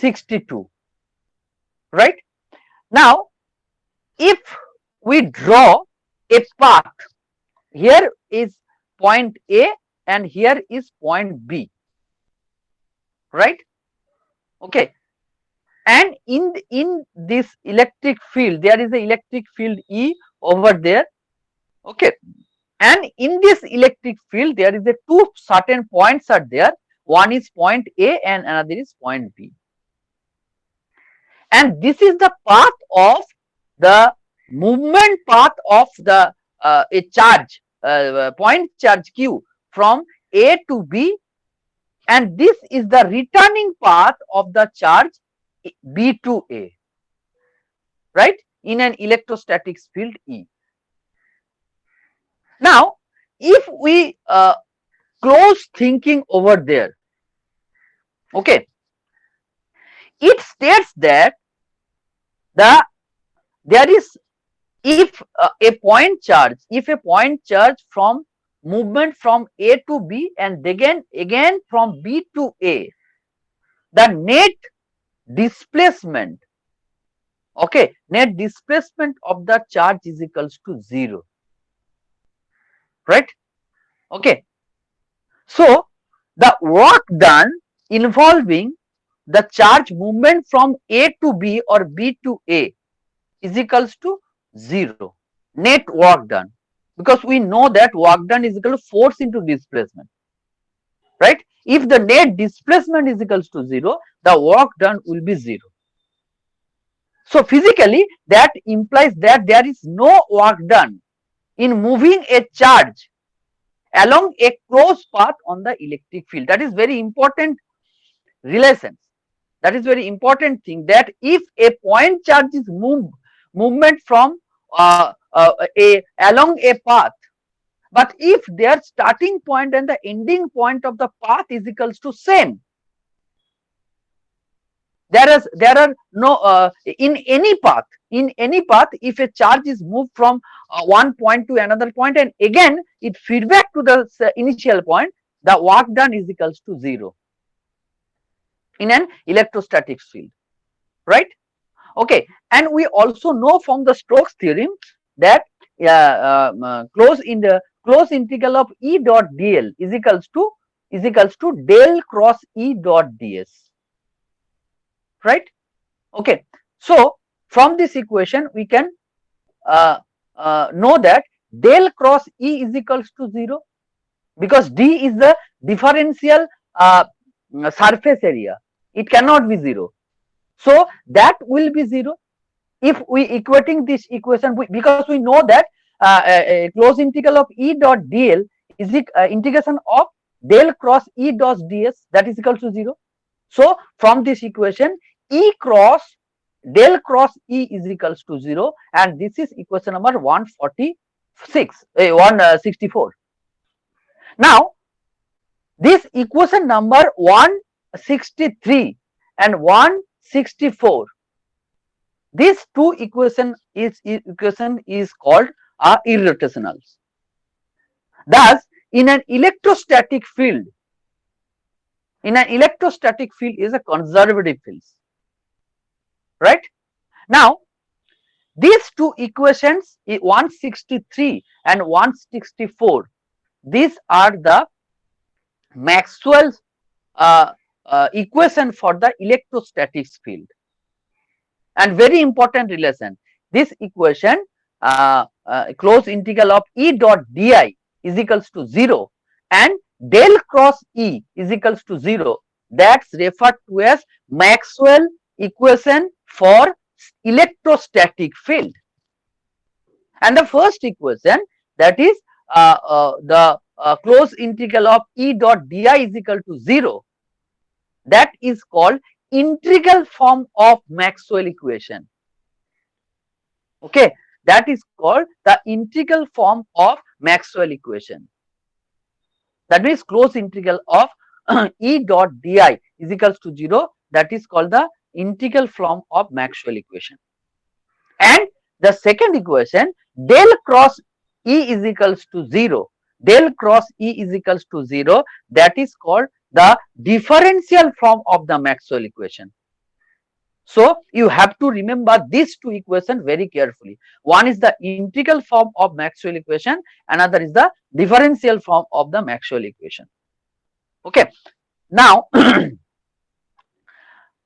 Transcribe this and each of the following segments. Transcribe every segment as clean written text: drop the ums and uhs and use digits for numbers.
62, right? Now, if we draw a path, here is point A and here is point B, right? Okay, and in this electric field, there is a electric field E over there. Okay, and in this electric field, there is a two certain points are there. One is point A and another is point B. And this is the path of the movement path of the a charge, point charge Q from A to B, and this is the returning path of the charge B to A, right, in an electrostatic field E. Now, if we close thinking over there, okay, it states that there is, if a point charge from movement from A to B and again from B to A, the net displacement, okay, net displacement of the charge is equals to 0, right? Okay, so the work done involving the charge movement from A to B or B to A is equals to 0, net work done, because we know that work done is equal to force into displacement, right? If the net displacement is equals to 0, the work done will be 0. So physically that implies that there is no work done in moving a charge along a closed path on the electric field. That is very important relations. That is very important thing, that if a point charge is movement from along a path, but if their starting point and the ending point of the path is equals to same, there are no in any path, if a charge is moved from one point to another point and again it feedback to the initial point, the work done is equals to 0 in an electrostatic field, right? Okay, and we also know from the Stokes theorem that close integral of E dot dl is equals to del cross E dot ds, right? Okay, so from this equation we can know that del cross E is equals to 0, because D is the differential surface area, it cannot be 0, so that will be 0 if we equating this equation, because we know that close integral of E dot dl is integration of del cross E dot ds, that is equal to 0. So from this equation, E cross del cross E is equals to 0, and this is equation number 164. Now this equation number 163 and 164, these two equation is called irrotationals. Thus, in an electrostatic field is a conservative field, right? Now, these two equations, 163 and 164, these are the Maxwell's equation for the electrostatic field. And very important relation, this equation close integral of E dot di is equals to 0 and del cross E is equals to 0, that's referred to as Maxwell equation for electrostatic field. And the first equation, that is the close integral of E dot di is equal to 0, that is called integral form of Maxwell equation. Okay, that is called the integral form of Maxwell equation. That means close integral of E dot di is equals to 0, that is called the integral form of Maxwell equation. And the second equation, del cross E is equals to 0, del cross E is equals to 0, that is called the differential form of the Maxwell equation. So you have to remember these two equations very carefully. One is the integral form of Maxwell equation, another is the differential form of the Maxwell equation. Okay. Now,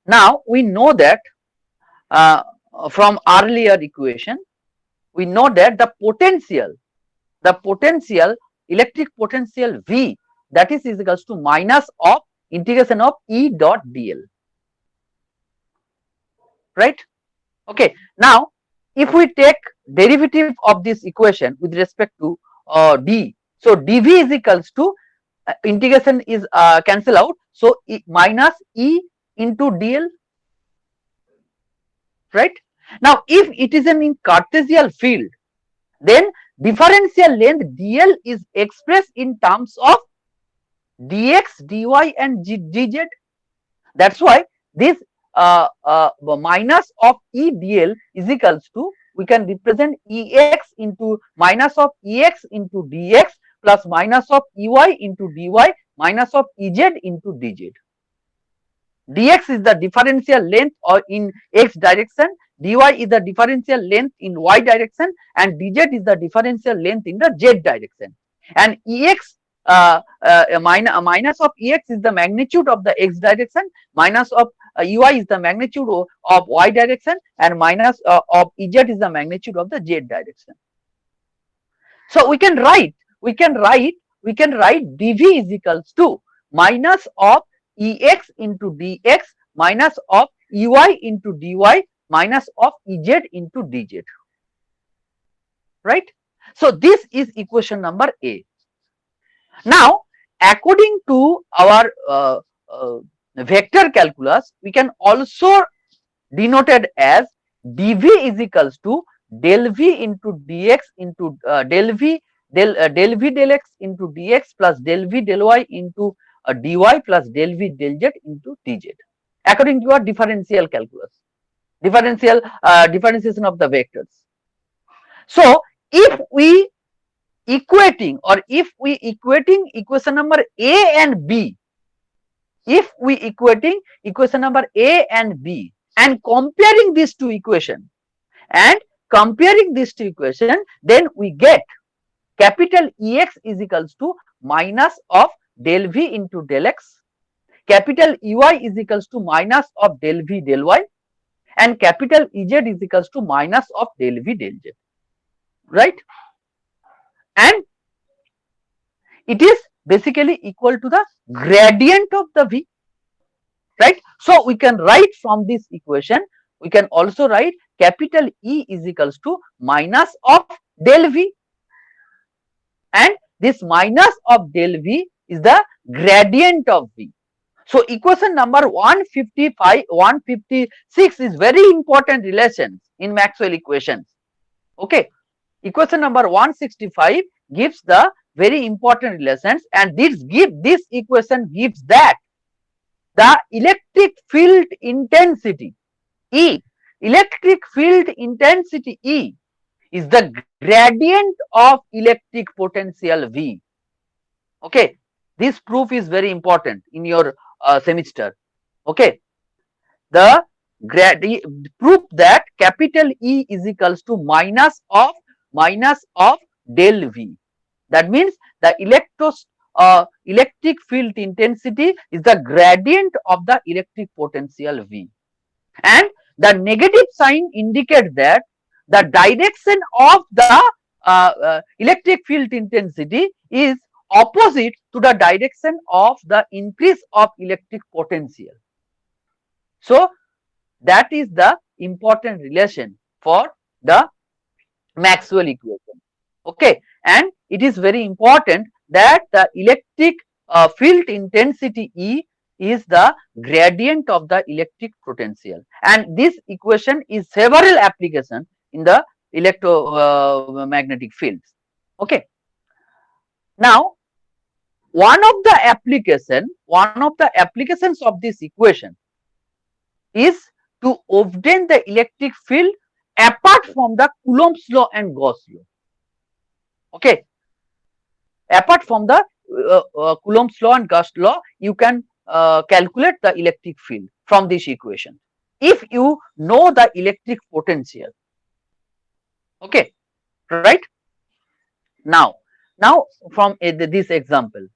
now we know that uh, from earlier equation, we know that the potential, electric potential V, that is equals to minus of integration of E dot dl, right? Okay. Now, if we take derivative of this equation with respect to d, so dv is equals to integration is cancel out, so minus e into dl, right? Now, if it is an in Cartesian field, then differential length dl is expressed in terms of dx, dy, and dz. That's why this minus of E dl is equals to, we can represent Ex into minus of Ex into dx plus minus of Ey into dy minus of Ez into dz. Dx is the differential length or in x direction, dy is the differential length in y direction, and dz is the differential length in the z direction. And Ex minus of Ex is the magnitude of the x direction, minus of Ey is the magnitude of y direction, and minus of Ez is the magnitude of the z direction. So we can write dv is equals to minus of Ex into dx minus of Ey into dy minus of Ez into dz, right? So this is equation number A. Now, according to our vector calculus, we can also denoted as dv is equals to del v into dx into del v del x into dx plus del v del y into dy plus del v del z into dz, according to our differential calculus, differentiation of the vectors. So if we equating equation number A and B, if we equating equation number A and B and comparing these two equations, then we get capital Ex is equals to minus of del V into del X, capital Ey is equals to minus of del V del Y, and capital Ez is equals to minus of del V del Z, right? And it is basically equal to the gradient of the V, right? So we can write from this equation, we can also write capital E is equals to minus of del V, and this minus of del V is the gradient of V. So equation number 155, 156 is very important relations in Maxwell equations. Okay, equation number 165 gives the very important relations, and this equation gives that the electric field intensity E, electric field intensity E is the gradient of electric potential V. Okay, this proof is very important in your semester. Okay, the proof that capital E is equals to minus of del V. That means the electric field intensity is the gradient of the electric potential V, and the negative sign indicates that the direction of the electric field intensity is opposite to the direction of the increase of electric potential. So that is the important relation for the Maxwell equation. Okay, and it is very important that the electric field intensity E is the gradient of the electric potential, and this equation is several applications in the electromagnetic fields. Okay, now one of the applications of this equation is to obtain the electric field apart from the Coulomb's law and Gauss law. Okay, apart from the Coulomb's law and Gauss law, you can calculate the electric field from this equation. if you know the electric potential. Okay, right? Now from this example,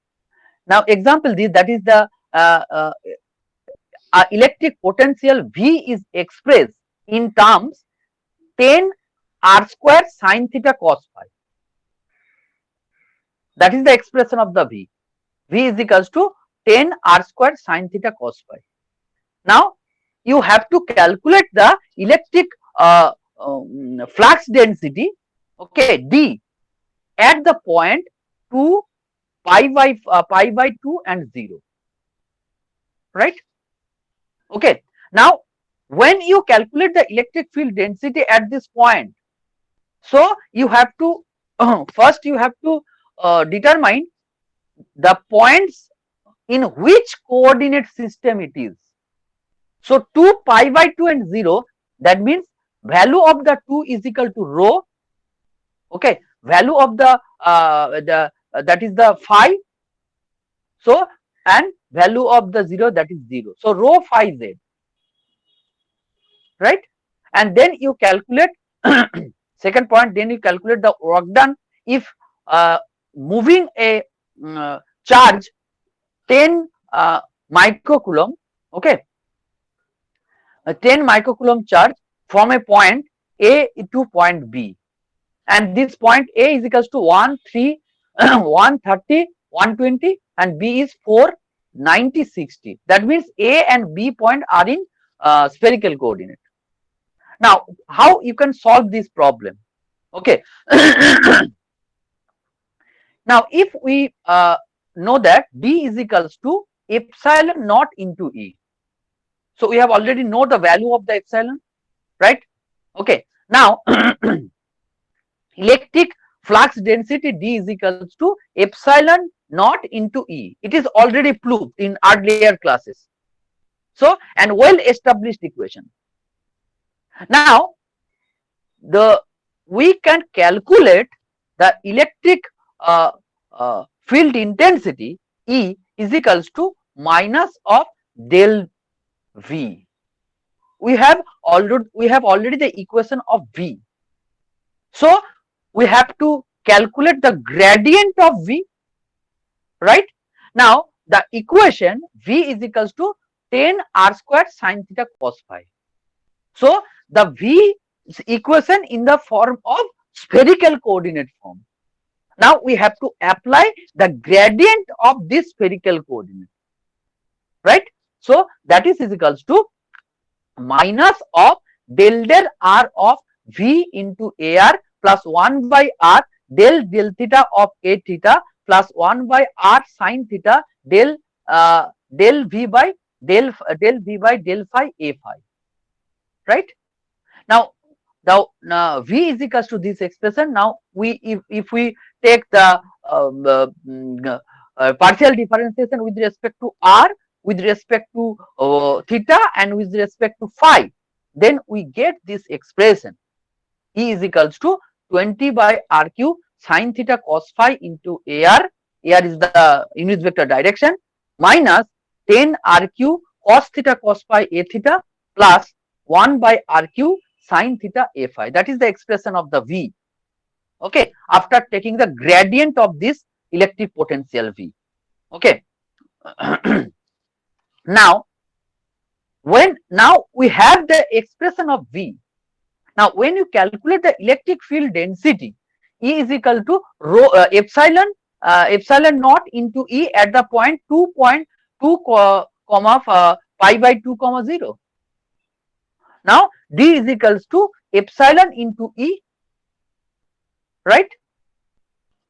now example this, that is the electric potential V is expressed in terms 10 r square sine theta cos phi. That is the expression of the V. V is equals to 10 r square sine theta cos phi. Now you have to calculate the electric flux density, okay, D, at the point 2 pi by 2 and 0, right? Okay. Now when you calculate the electric field density at this point, so you have to first you have to determine the points in which coordinate system it is. So 2 pi by 2 and 0, that means value of the 2 is equal to rho, okay, value of the that is the phi, so, and value of the 0, that is 0, so rho phi z, right? And then you calculate second point, then you calculate the work done if moving a charge 10 microcoulomb, okay, a 10 microcoulomb charge from a point A to point B, and this point A is equals to 1, 3, 130, 120, and B is 4, 90, 60. That means A and B point are in spherical coordinate. Now, how you can solve this problem? Okay. Now, if we know that D is equals to epsilon naught into E, so we have already know the value of the epsilon, right? Okay. Now, electric flux density D is equals to epsilon naught into E. It is already proved in earlier classes. So, and well established equation. Now, we can calculate the electric field intensity E is equals to minus of del V. We have already the equation of V. So we have to calculate the gradient of V, right? Now the equation V is equals to 10 r square sine theta cos phi. So the V equation in the form of spherical coordinate form. Now we have to apply the gradient of this spherical coordinate, right? So that is equals to minus of del r of V into AR plus 1 by r del theta of A theta plus 1 by r sine theta del V by del phi A phi, right? Now V is equals to this expression. Now we if we take the partial differentiation with respect to r, with respect to theta, and with respect to phi, then we get this expression E is equals to 20 by r cube sine theta cos phi into AR is the unit vector direction, minus 10 r cube cos theta cos phi A theta plus 1 by r cube sine theta A phi. That is the expression of the V, okay, after taking the gradient of this electric potential V, okay. Now we have the expression of V. Now when you calculate the electric field density, E is equal to rho epsilon naught into E at the point 2.2 comma pi by 2 comma 0. Now D is equals to epsilon into E, right?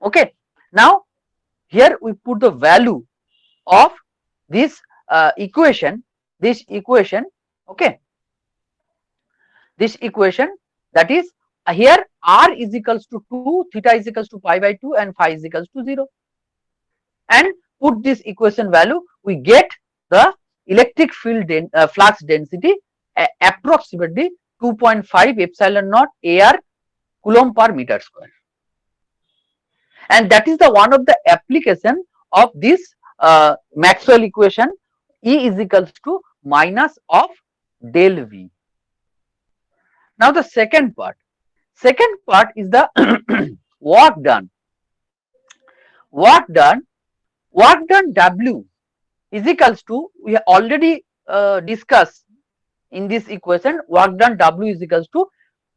Okay. Now here we put the value of this equation, okay, this equation, that is here r is equals to 2, theta is equals to pi by 2, and phi is equals to 0, and put this equation value, we get the electric field flux density approximately 2.5 epsilon naught AR coulomb per meter square. And that is the one of the application of this Maxwell equation, E is equals to minus of del V. Now the second part is the work done. Work done W is equals to, we have already discussed in this equation, work done W is equals to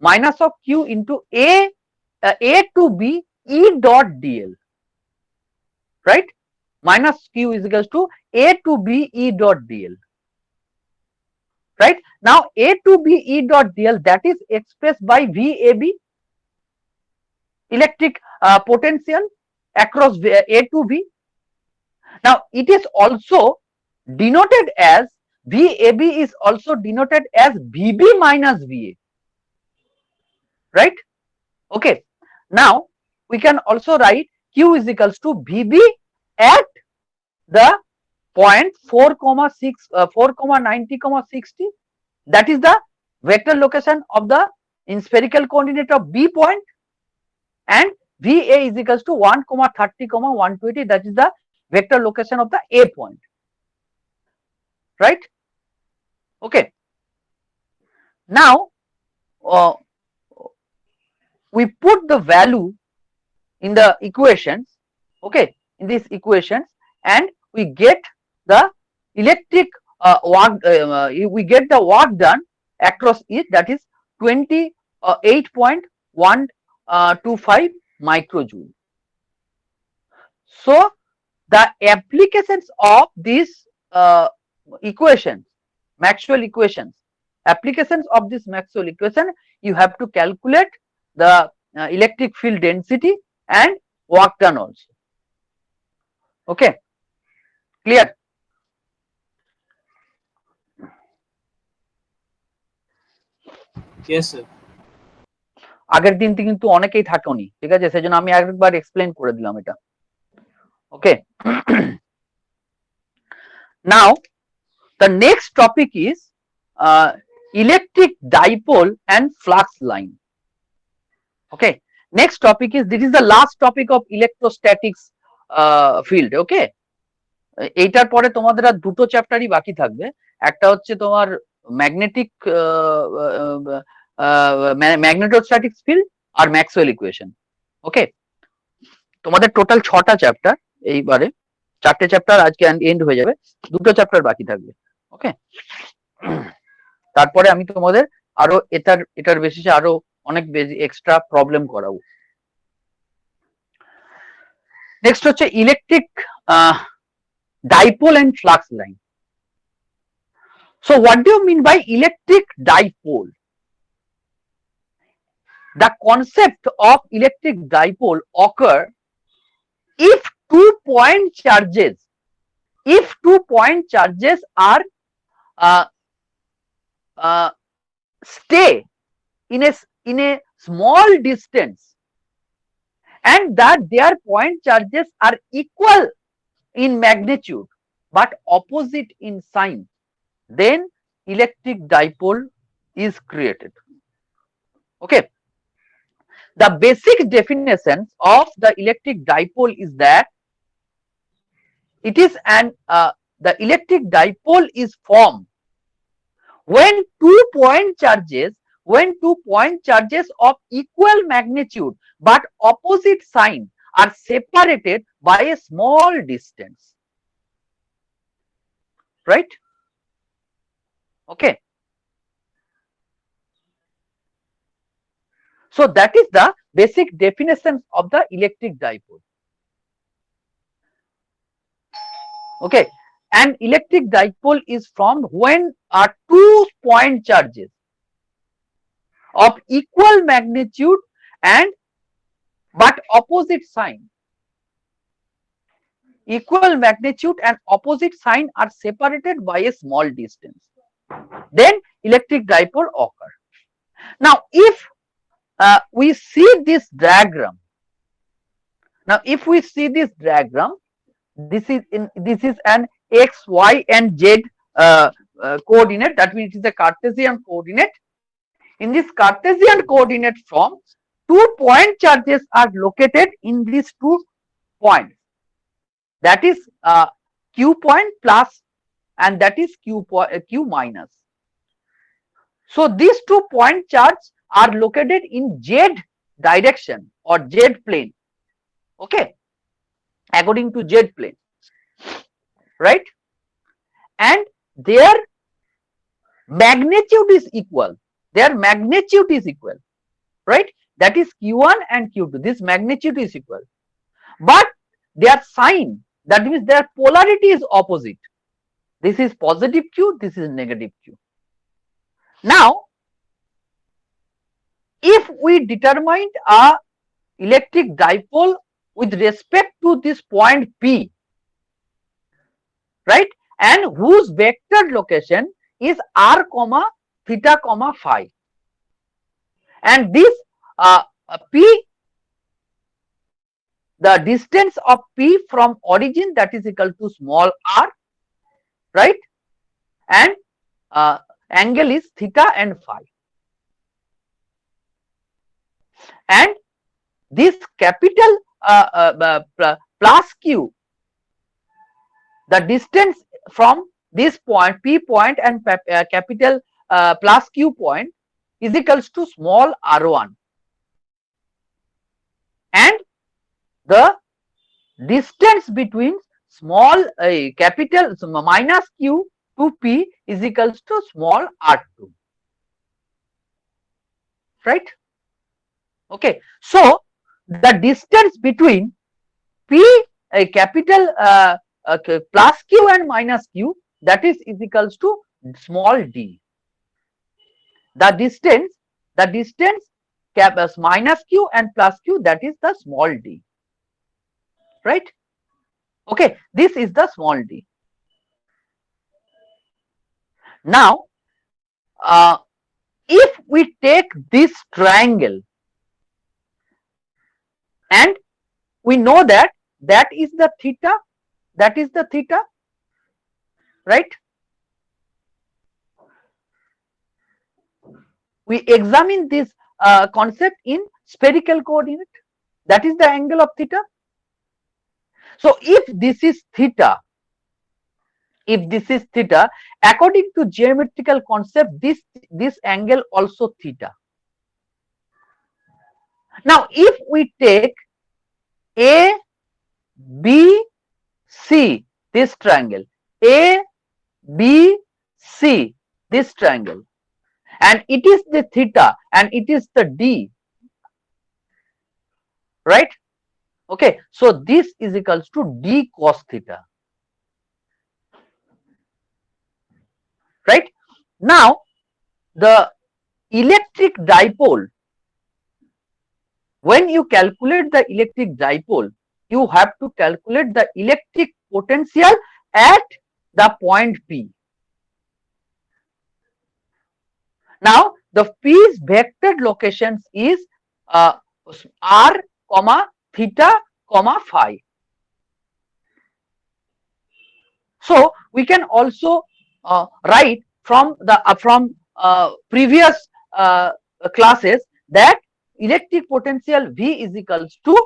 minus of Q into A to B E dot dl, right? Minus Q is equals to A to B E dot dl, right? Now A to B E dot dl, that is expressed by VAB, electric potential across A to B. Now it is also denoted as, VAB is also denoted as VB minus VA, right? Okay. Now we can also write Q is equals to VB at the point 4, 6, 4, 90, 60. That is the vector location of the in spherical coordinate of B point, and VA is equals to 1, 30, 120. That is the vector location of the A point, right? Okay. Now we put the value in the equations, okay, in these equations, and we get the electric work, we get the work done across it, that is 28.125 microjoule. So the applications of these equations, Maxwell equations, applications of this Maxwell equation, you have to calculate the electric field density and work done also. Okay, clear? Yes, sir. আগের দিন কিন্তু অনেকেই থাকোনি, ঠিক আছে, সেজন্য আমি আরেকবার explain করে দিলাম এটা। ওকে, now the next topic is electric dipole and flux line. Okay, next topic is, this is the last topic of electrostatics field. Okay, এইটার পরে তোমাদের আর দুটো চ্যাপ্টারই বাকি থাকবে, একটা হচ্ছে তোমার ম্যাগনেটিক ম্যাগনেটোস্ট্যাটিক্স ফিল্ড আর ম্যাক্সওয়েল ইকুয়েশন। ওকে, তোমাদের টোটাল 6টা চ্যাপ্টার, এইবারে 4টে চ্যাপ্টার আজকে এন্ড হয়ে যাবে, দুটো চ্যাপ্টার বাকি থাকবে। ওকে, তারপরে আমি তোমাদের আরো এটার বেসিসে আরো অনেক এক্সট্রা প্রবলেম করাবো। নেক্সট হচ্ছে electric dipole and flux line. So what do you mean by electric dipole? The concept of electric dipole occur if 2-point charges are stay in a small distance and that their point charges are equal in magnitude but opposite in sign, then electric dipole is created. Okay, the basic definition of the electric dipole is that it is the electric dipole is formed when 2-point charges of equal magnitude but opposite sign are separated by a small distance, right? Okay, so that is the basic definition of the electric dipole. Okay, an electric dipole is formed when 2-point charges of equal magnitude and but opposite sign, equal magnitude and opposite sign are separated by a small distance, then electric dipole occur. Now if we see this diagram, this is an x, y and z coordinate, that means it is a Cartesian coordinate. In this Cartesian coordinate form, 2-point charges are located in these 2 points, that is q point plus and that is q minus. So these 2 point charges are located in Z direction or Z plane. Okay, according to Z plane, right? And their magnitude is equal. Their magnitude is equal, right? That is Q1 and Q2. This magnitude is equal, but their sign, that means their polarity is opposite. This is positive Q, this is negative Q. Now, if we determined a electric dipole with respect to this point P, right, and whose vector location is r comma theta comma phi, and this P, the distance of P from origin, that is equal to small r, right, and angle is theta and phi, and this capital plus Q, the distance from this point P point and capital plus Q point is equals to small r1, and the distance between small capital minus Q to P is equals to small r2, right? Okay, so the distance between P capital plus Q and minus Q, that is equals to small d. The distance minus Q and plus Q, that is the small d, right? Okay, this is the small d. Now, if we take this triangle and we know that that is the theta, right? We examine this concept in spherical coordinate, that is the angle of theta. So if this is theta, according to geometrical concept, this angle also theta. Now if we take A, B, C, this triangle, A, B, C, this triangle, and it is the theta and it is the D, right? Okay, so this is equals to D cos theta, right? Now the electric dipole, when you calculate the electric dipole, you have to calculate the electric potential at the point P. Now the P's vector locations is r comma theta comma phi. So we can also write from the previous classes that electric potential V is equals to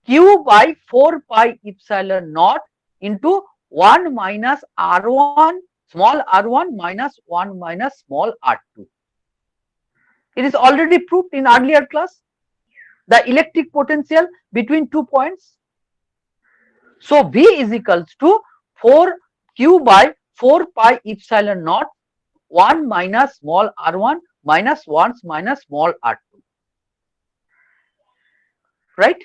Q by 4 pi epsilon naught into 1 minus R1 small r1 minus 1 minus small r2. It is already proved in earlier class, the electric potential between 2 points. So V is equals to 4 Q by 4 pi epsilon naught 1 minus small r1 minus 1 minus small r2, right?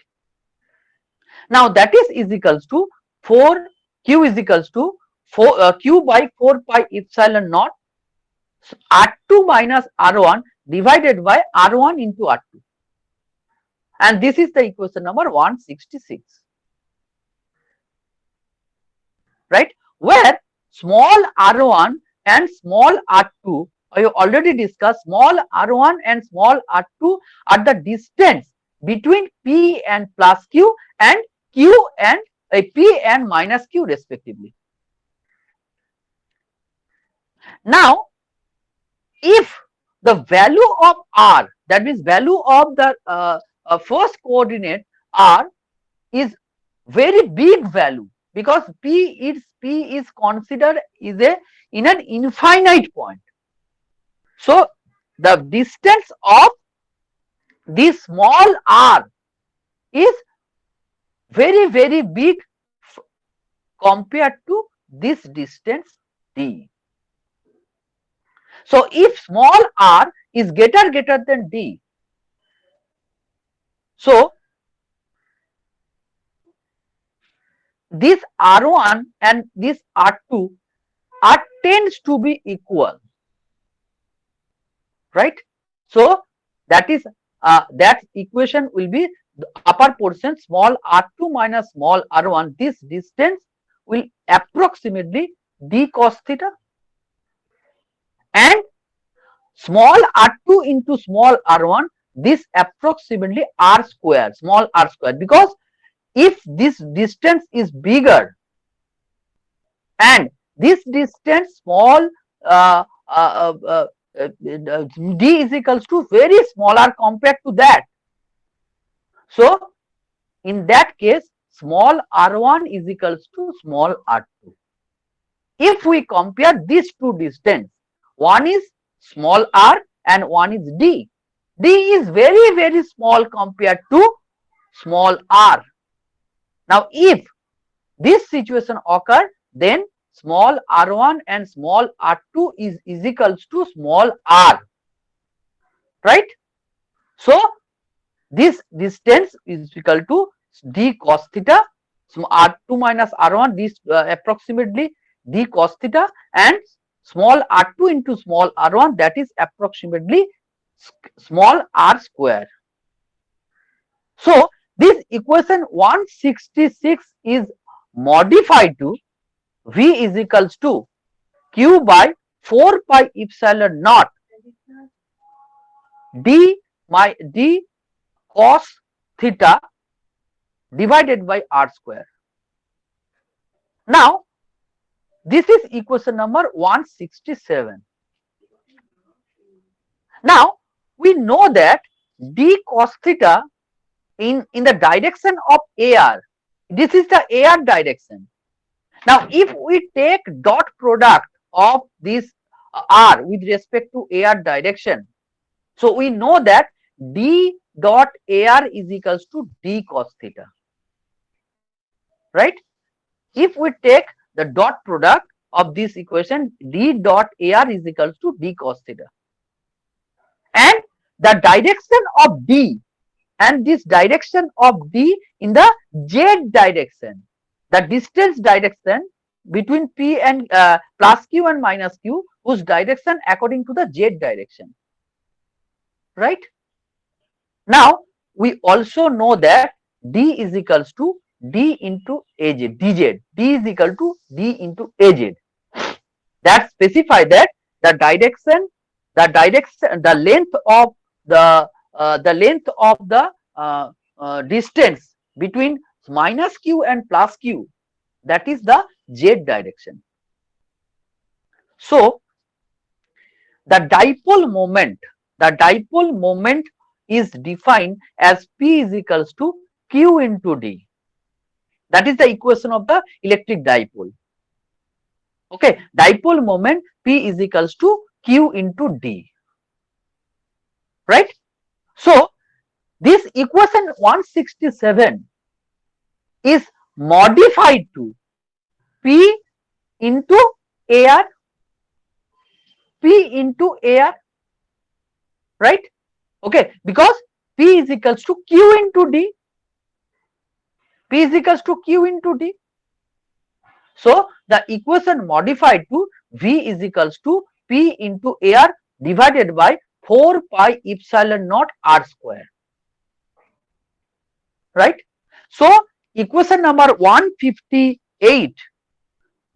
Now that is equals to 4 Q is equals to 4 Q by 4 pi epsilon naught r2 minus r1 divided by r1 into r2, and this is the equation number 166, right? Where small r1 and small r2, I already discussed, small r1 and small r2 are the distance between P and plus Q and Q and P and minus Q respectively. Now if the value of r, that means value of the first coordinate r, is very big value, because P is considered is in an infinite point. So the distance of this small r is very big compared to this distance d. So if small r is greater than d, so this r1 and this r2 are tends to be equal, right? So that is that equation will be the upper portion small r2 minus small r1. This distance will approximately d cos theta, and small r2 into small r1, this approximately r square, small r square, because if this distance is bigger and this distance small uh, uh, uh, uh, d is equals to very smaller compared to that. So in that case small r1 is equals to small r2. If we compare these two distance, one is small r and one is d. D is very small compared to small r. Now if this situation occur, then small r1 and small r2 is equals to small r, right? So this distance is equal to d cos theta, r2 minus r1, this approximately d cos theta, and small r2 into small r1, that is approximately small r square. So this equation 166 is modified to v is equals to q by 4 pi epsilon naught d cos theta divided by r square. Now this is equation number 167. Now we know that d cos theta in the direction of AR, this is the AR direction. Now if we take dot product of this r with respect to AR direction, so we know that d dot AR is equals to d cos theta, right? If we take the dot product of this equation, d dot AR is equals to d cos theta, and the direction of d and this direction of d in the z direction, the distance direction between p and plus q and minus q, whose direction according to the z direction, right? Now we also know that d is equals to d into az, dz, d is equal to d into az. That specify that the direction, the length of the distance between minus q and plus q, that is the z direction. So the dipole moment is defined as p is equals to q into d. That is the equation of the electric dipole. Okay, dipole moment p is equals to q into d, right? So this equation 167 is modified to p into AR, p into AR, right? Okay, because p is equals to q into d, p is equals to q into d. So the equation modified to v is equals to p into AR divided by 4 pi epsilon naught r square, right? So equation number 158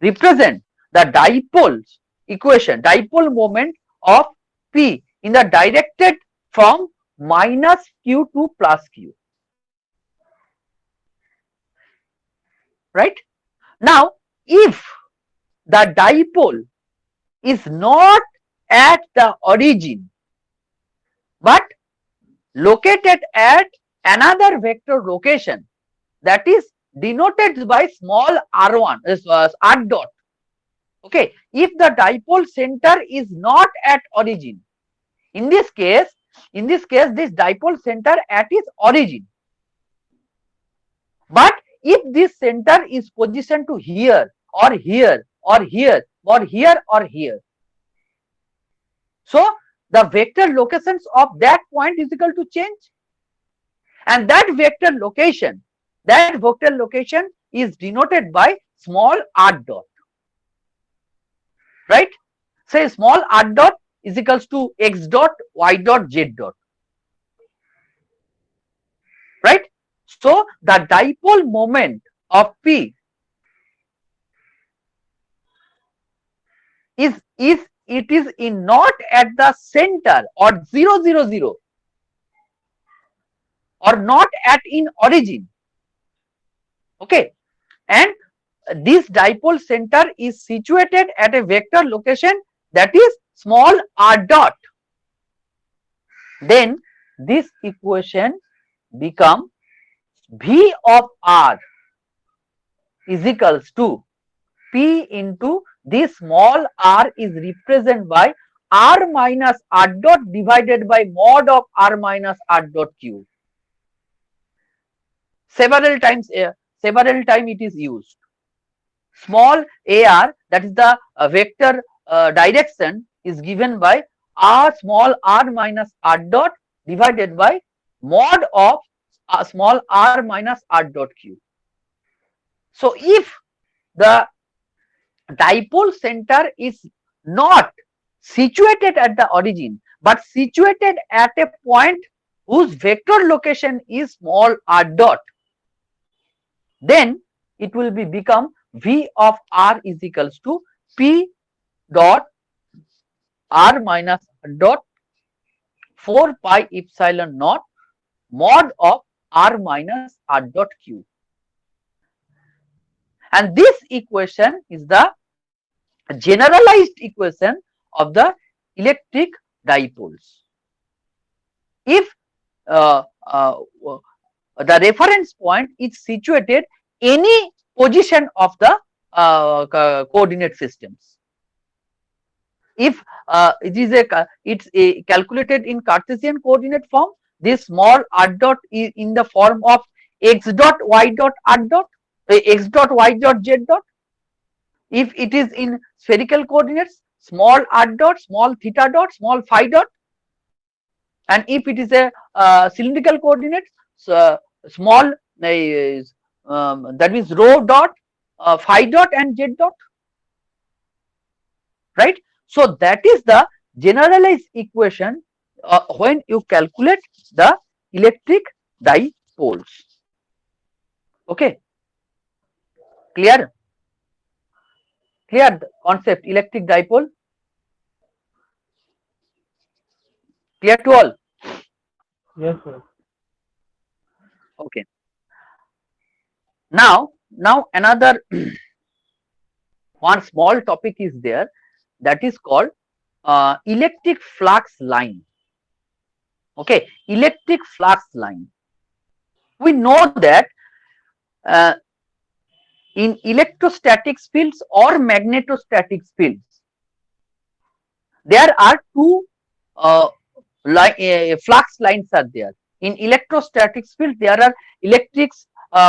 represent the dipole's equation, dipole moment of p in the directed from minus q to plus q, right? Now if the dipole is not at the origin but located at another vector location, that is denoted by small r1 r dot. Okay, if the dipole center is not at origin In this case, this dipole center at its origin. But if this center is positioned to here or here or here or here or here, so the vector locations of that point is equal to change, and that vector location is denoted by small r dot, right? Say small r dot is equals to x dot, y dot, z dot, right? So the dipole moment of P is it is in not at the center or 0 0 0 or not at in origin, okay, and this dipole center is situated at a vector location that is small r dot, then this equation become V of r is equals to P into this small r is represented by r minus r dot divided by mod of r minus r dot cube. Several times it is used. Small ar, that is the vector direction, is given by r small r minus r dot divided by mod of small r minus r dot cube. So if the dipole center is not situated at the origin but situated at a point whose vector location is small r dot, then it will be become V of r is equals to P dot r minus dot 4 pi epsilon naught mod of r minus r dot cube. And this equation is the generalized equation of the electric dipoles. If the reference point is situated any position of the coordinate systems, if it's calculated in Cartesian coordinate form, this small r dot is in the form of x dot y dot r dot, x dot y dot z dot. If it is in spherical coordinates, small r dot, small theta dot, small phi dot, and if it is a cylindrical coordinates, so small that means rho dot, phi dot, and z dot, right? So that is the generalized equation when you calculate the electric dipoles. Okay, clear? Clear the concept electric dipole? Clear to all? Yes, sir. Okay. Now another one small topic is there, that is called electric flux line. Okay, electric flux line. We know that in electrostatic fields or magnetostatic fields, there are two flux lines are there. In electrostatic field, there are electric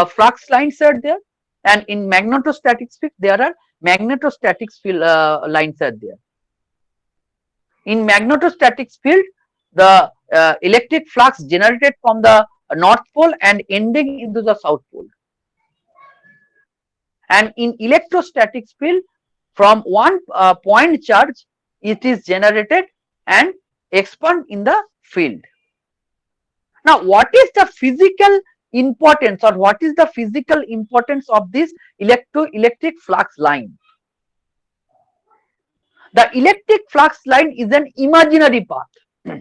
flux lines are there, and in magnetostatic field, there are magnetostatic field lines are there. In magnetostatic field, the electric flux generated from the north pole and ending into the south pole. And in electrostatic field, from one point charge, it is generated and expand in the field. Now, what is the physical importance, or what is the physical importance of this electric flux line? The electric flux line is an imaginary path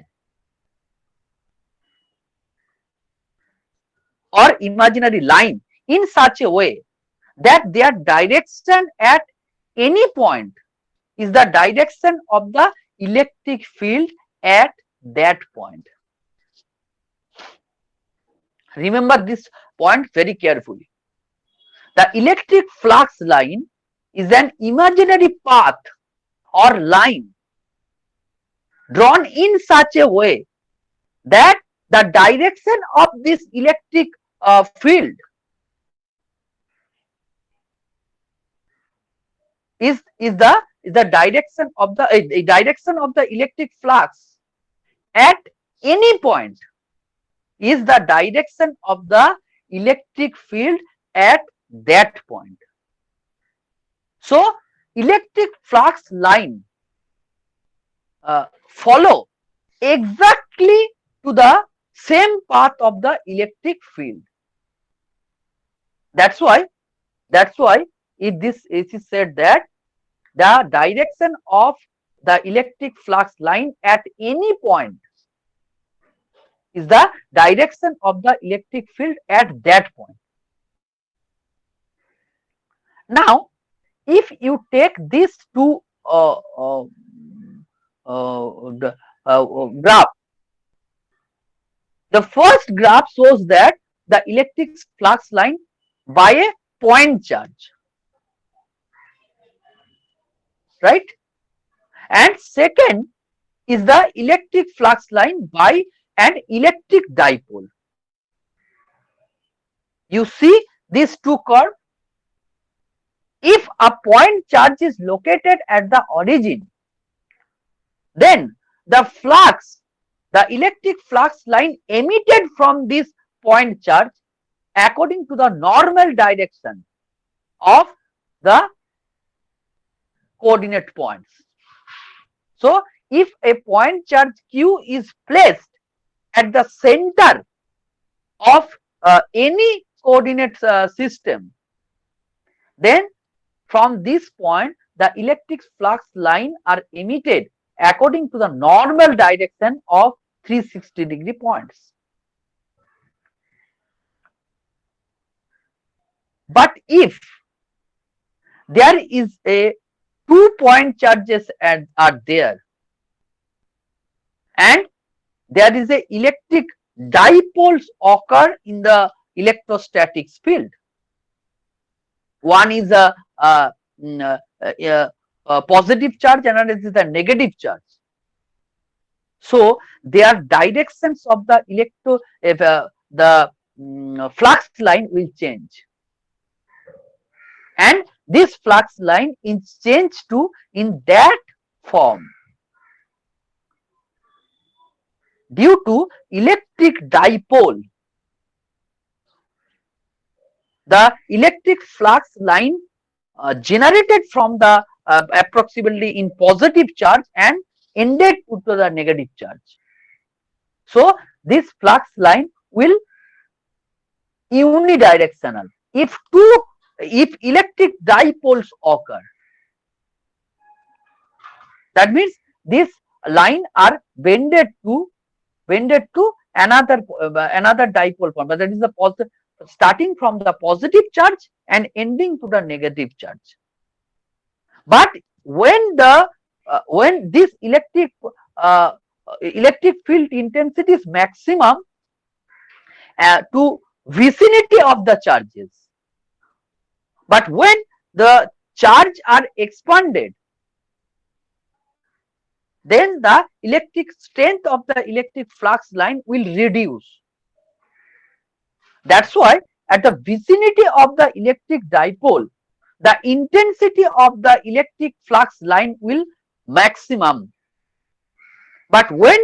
or imaginary line in such a way that their direction at any point is the direction of the electric field at that point. Remember this point very carefully. The electric flux line is an imaginary path or line drawn in such a way that the direction of this electric field is the direction of the direction of the electric flux at any point is the direction of the electric field at that point. So electric flux line follow exactly to the same path of the electric field. That's why if this is said that the direction of the electric flux line at any point is the direction of the electric field at that point. Now, if you take these two graph, the first graph shows that the electric flux line by a point charge, right? And second is the electric flux line by an electric dipole. You see these two curves. If a point charge is located at the origin, then the electric flux line emitted from this point charge according to the normal direction of the coordinate points. So if a point charge Q is placed at the center of any coordinate system, then from this point the electric flux line are emitted according to the normal direction of 360-degree points. But if there is a 2-point charges are there and there is a electric dipoles occur in the electrostatics field, one is a positive charge, another is the negative charge. So their directions of the flux line will change, and this flux line is changed to in that form due to electric dipole. The electric flux line generated from the approximately in positive charge and ended to the negative charge. So this flux line will unidirectional if electric dipoles occur. That means this line are bended to another dipole point, but that is the positive, starting from the positive charge and ending to the negative charge. But when this electric field intensity is maximum to vicinity of the charges, but when the charge are expanded, then the electric strength of the electric flux line will reduce. That's why at the vicinity of the electric dipole, the intensity of the electric flux line will maximum. But when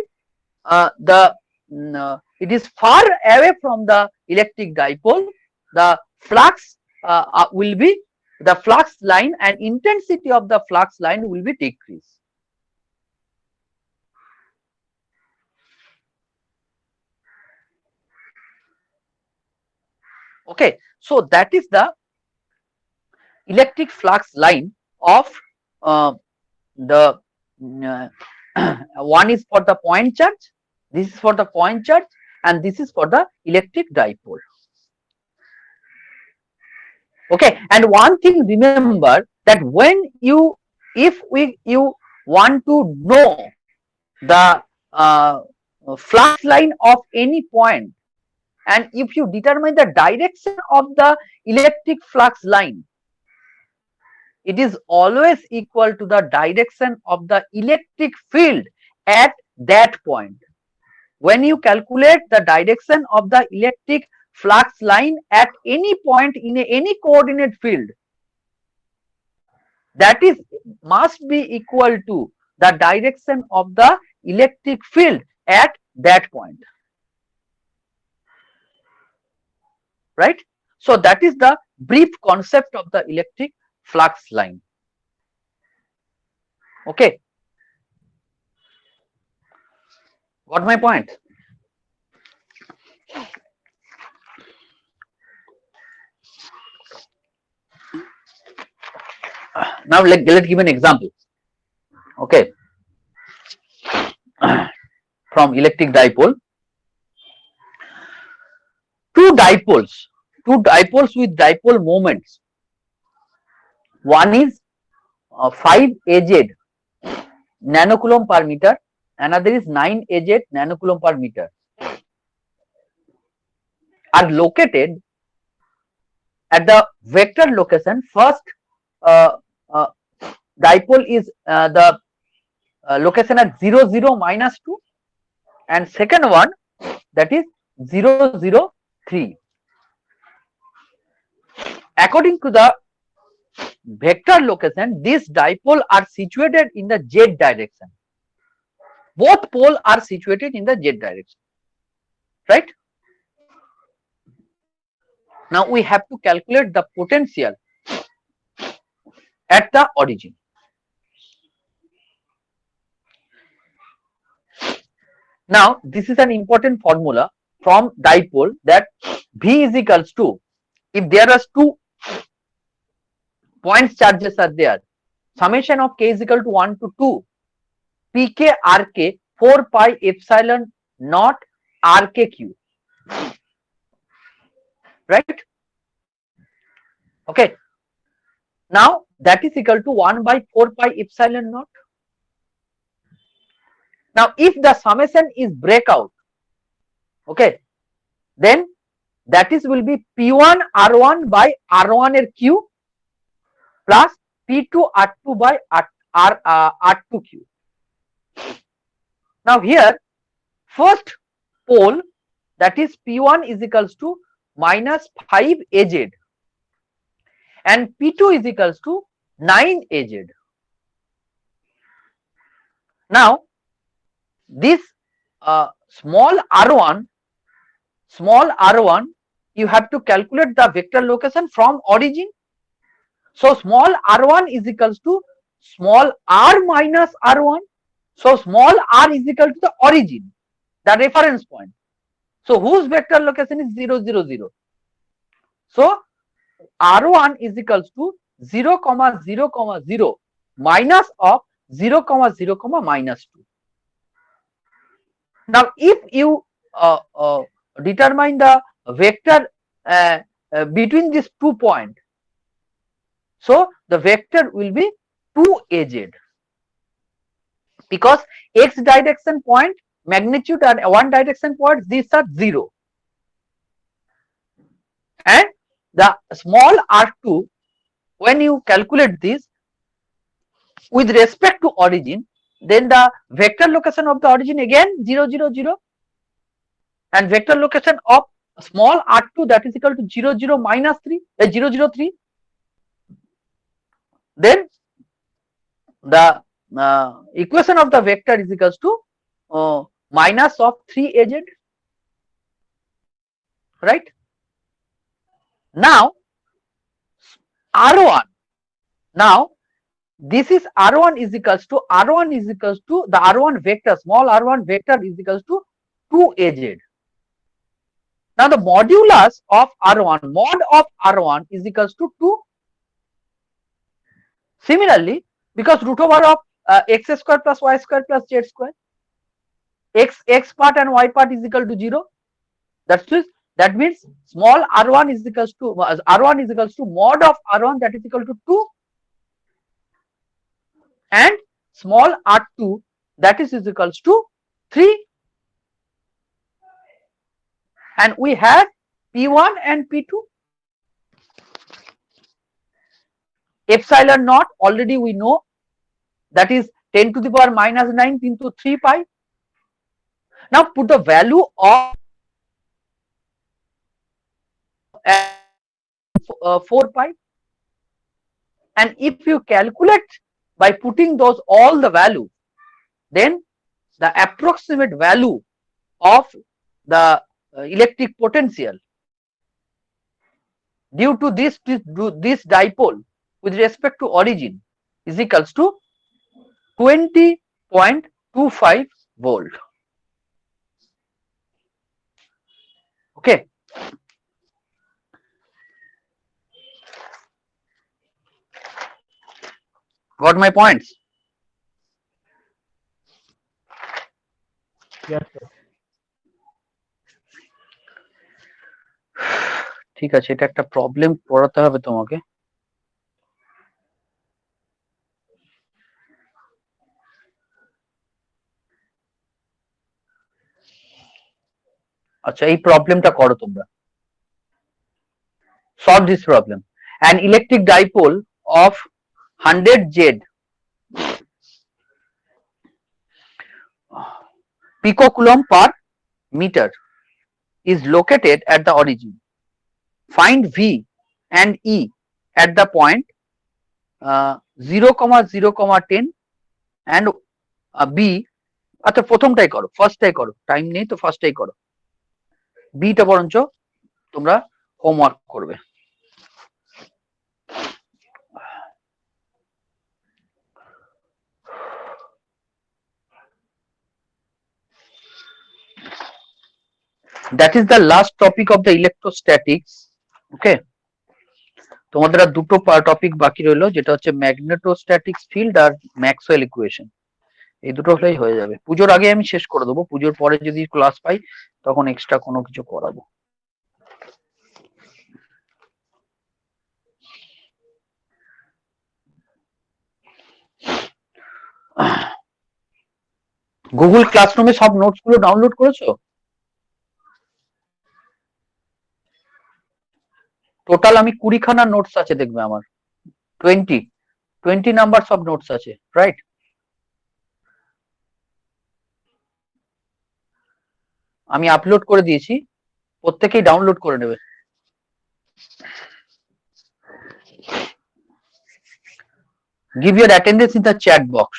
it is far away from the electric dipole, the flux the flux line and intensity of the flux line will be decreased. Okay, so that is the electric flux line of the one is for the point charge, this is for the point charge, and this is for the electric dipole. Okay, and one thing remember that when you want to know the flux line of any point, and if you determine the direction of the electric flux line, it is always equal to the direction of the electric field at that point. When you calculate the direction of the electric flux line at any point in any coordinate field, that is must be equal to the direction of the electric field at that point, right? So that is the brief concept of the electric flux line. Okay, got my point? Now let's give an example. Okay, from electric dipole. Two dipoles with dipole moments. One is 5 AZ nanocoulomb per meter, another is 9 AZ nanocoulomb per meter, are located at the vector location. First dipole is the location at 0 0 minus 2, and second one that is 0 0 3. According to the vector location, these dipole are situated in the z direction. Both poles are situated in the z direction, right? Now we have to calculate the potential at the origin. Now this is an important formula from dipole, that V is equals to, if there are two point charges are there, summation of k is equal to 1 to 2 pk rk 4 pi epsilon naught rk cube, right? Okay, now that is equal to 1 by 4 pi epsilon naught. Now if the summation is breakout, okay, then that is will be P1 R1 by R1 er cube plus P2 R2 by R2 cube. Now here first pole, that is P1 is equals to minus 5 AZ and P2 is equals to 9 AZ. Now this small r1, you have to calculate the vector location from origin. So small r1 is equals to small r minus r1. So small r is equal to the origin, the reference point. So whose vector location is 0 0 0. So r1 is equals to 0 0 0 minus of 0 0 minus 2. Now if you determine the vector between these 2 points, so the vector will be 2 AZ, because x direction point magnitude and one direction point, these are 0, and the small r2, when you calculate this with respect to origin, then the vector location of the origin again 0 0 0, and vector location of small r2, that is equal to 0 0 minus 3 0 0 3. Then the equation of the vector is equals to minus of 3 AZ, right? Now R1, now this is R1 is equals to the R1 vector, small r1 vector is equals to 2 AZ. Now the modulus of R1, mod of R1 is equals to 2. Similarly, because root over of x square plus y square plus z square, x part and y part is equal to 0. That means small r1 is equals to mod of r1, that is equal to 2, and small r2, that is equals to 3, and we have P1 and P2. Epsilon naught already we know, that is 10 to the power minus 9 into 3 pi. Now put the value of 4 pi, and if you calculate by putting those all the value, then the approximate value of the electric potential due to this dipole with respect to origin is equals to 20.25 volt. Okay. Got my points? Yes, sir. ঠিক আছে, এটা একটা problem পড়াতে হবে তোমাকে। আচ্ছা, এই প্রবলেমটা করো তোমরা। Solve this problem. An electric dipole of 100 Z picocoulomb per meter is located at the origin. Find V and E at the point 0,0,10 and B. আচ্ছা, প্রথমটাই করো, ফার্স্টটাই করো, টাইম নেই তো ফার্স্টটাই করো। বিটা বরঞ্চ তোমরা হোমওয়ার্ক করবে। That is the last topic of the electrostatics. Okay, তোমাদের আর দুটো টপিক বাকি রইলো, যেটা হচ্ছে ম্যাগনেটোস্ট্যাটিক্স ফিল্ড আর ম্যাক্সওয়েল ইকুয়েশন। এই দুটো হলেই হয়ে যাবে। পুজোর আগে আমি শেষ করে দেবো, পুজোর পরে যদি ক্লাস পাই তখন এক্সট্রা কোনো কিছু করাবো। গুগল ক্লাসরুমে সব নোটস গুলো ডাউনলোড করেছো? টোটাল আমি 20 খানা নোটস আছে, দেখবে আমার 20 নাম্বার সব নোটস আছে, রাইট? আমি আপলোড করে দিয়েছি, প্রত্যেকেই ডাউনলোড করে নেবে। Give your attendance in the chat box.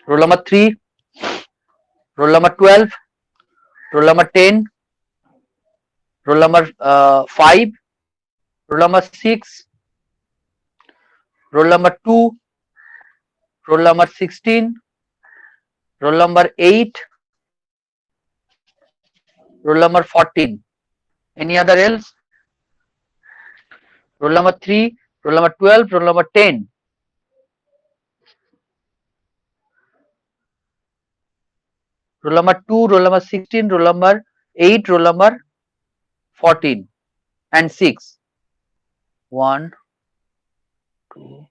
Roll number 3, roll number 12, roll number 10, roll number 5, roll number 6, roll number 2, roll number 16, roll number 8, roll number 14. Any other else? Roll number 3, roll number 12, roll number 10. Roll number 2, roll number 16, roll number 8, roll number 14 and 6. 1, 2.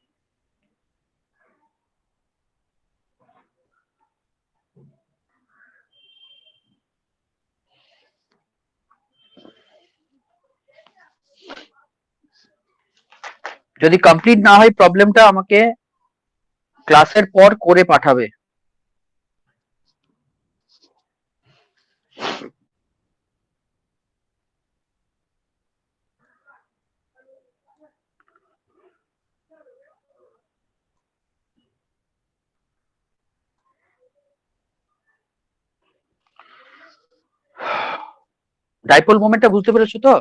যদি complete না হয় প্রবলেমটা আমাকে ক্লাসের পর করে পাঠাবে। Dipole মোমেন্টটা বুঝতে পেরেছো তো?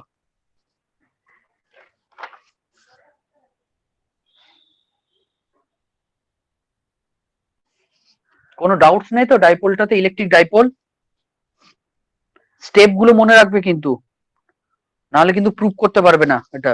কোনো ডাউটস নেই তো ডাইপোলটাতে, ইলেকট্রিক ডাইপোল? স্টেপ গুলো মনে রাখবে কিন্তু, নাহলে কিন্তু প্রুভ করতে পারবে না এটা।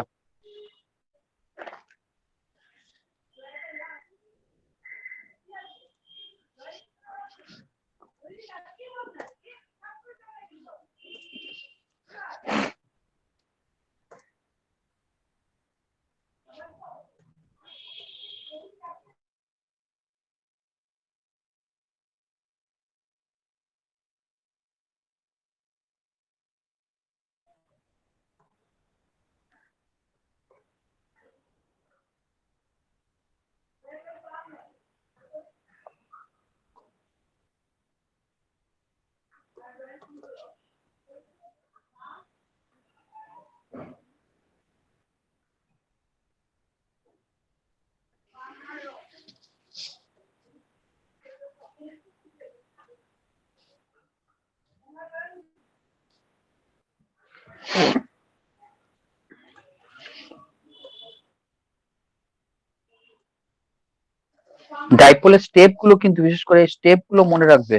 ডাইপোলের স্টেপ গুলো কিন্তু বিশেষ করে স্টেপ গুলো মনে রাখবে।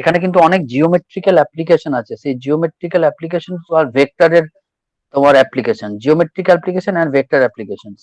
এখানে কিন্তু অনেক জিওমেট্রিক্যাল অ্যাপ্লিকেশন আছে, সেই জিওমেট্রিক্যাল অ্যাপ্লিকেশন আর ভেক্টরের তোমার application, geometric application and vector applications.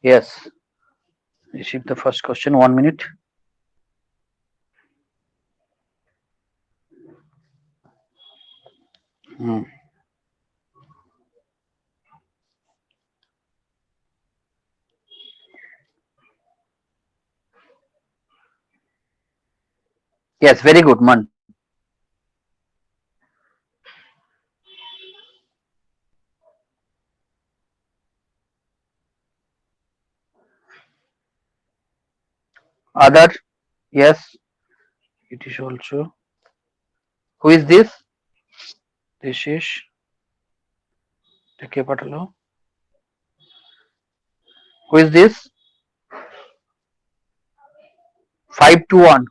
Yes, receive the first question. 1 minute. Yes, very good, Man. Other? Yes, it is also. Who is this? This is. কে পাঠালো? Who is this? 521.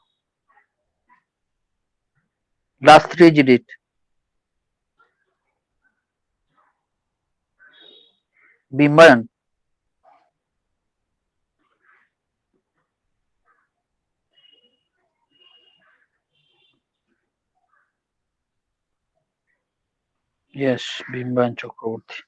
Last 3 digit. Bimbayan. Yes, Bimbayan Chakraborty.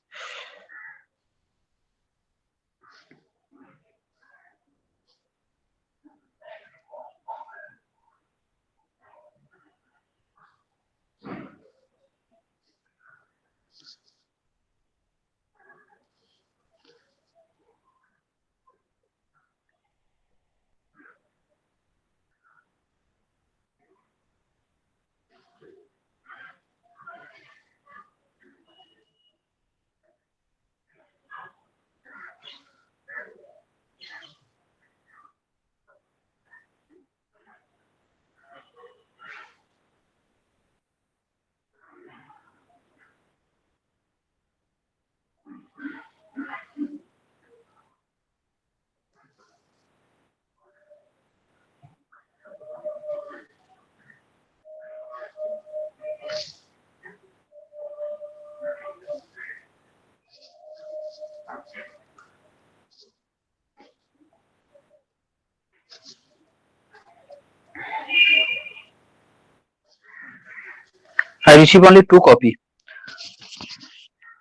I receive only 2 copy.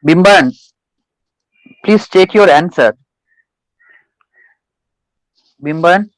Bimbayan, please check your answer. Bimbayan.